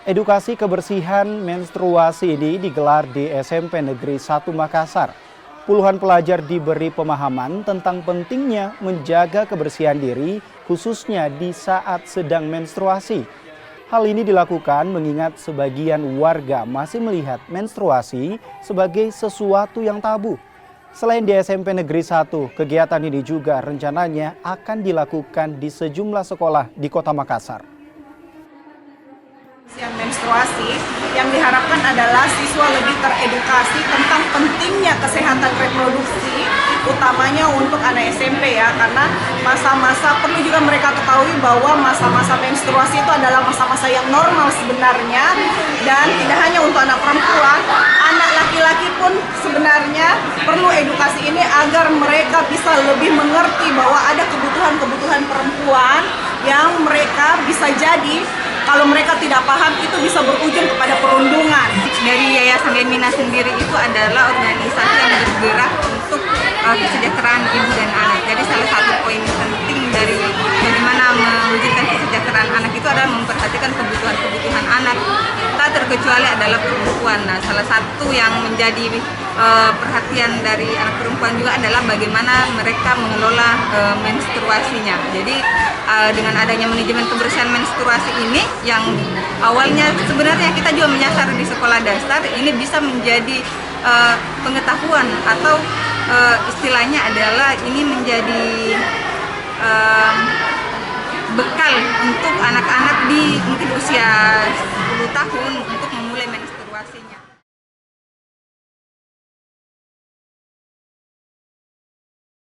Edukasi kebersihan menstruasi ini digelar di SMP Negeri 1 Makassar. Puluhan pelajar diberi pemahaman tentang pentingnya menjaga kebersihan diri, khususnya di saat sedang menstruasi. Hal ini dilakukan mengingat sebagian warga masih melihat menstruasi sebagai sesuatu yang tabu. Selain di SMP Negeri 1, kegiatan ini juga rencananya akan dilakukan di sejumlah sekolah di Kota Makassar. Menstruasi yang diharapkan adalah siswa lebih teredukasi tentang pentingnya kesehatan reproduksi, utamanya untuk anak SMP ya, karena masa-masa perlu juga mereka ketahui bahwa masa-masa menstruasi itu adalah masa-masa yang normal sebenarnya, dan tidak hanya untuk anak perempuan, anak laki-laki pun sebenarnya perlu edukasi ini agar mereka bisa lebih mengerti bahwa ada kebutuhan-kebutuhan perempuan yang mereka bisa jadi kalau mereka tidak paham itu bisa berujung kepada perundungan. Dari Yayasan Genmina sendiri itu adalah organisasi yang bergerak untuk kesejahteraan ibu dan anak. Jadi salah satu poin penting dari bagaimana mewujudkan kesejahteraan anak itu adalah memperhatikan kebutuhan-kebutuhan anak. Tak terkecuali adalah perempuan. Nah, salah satu yang menjadi perhatian dari anak perempuan juga adalah bagaimana mereka mengelola menstruasinya. Jadi dengan adanya manajemen kebersihan menstruasi ini yang awalnya sebenarnya kita juga menyasar di sekolah dasar, ini bisa menjadi pengetahuan atau istilahnya adalah ini menjadi bekal untuk anak-anak di mungkin usia 10 tahun untuk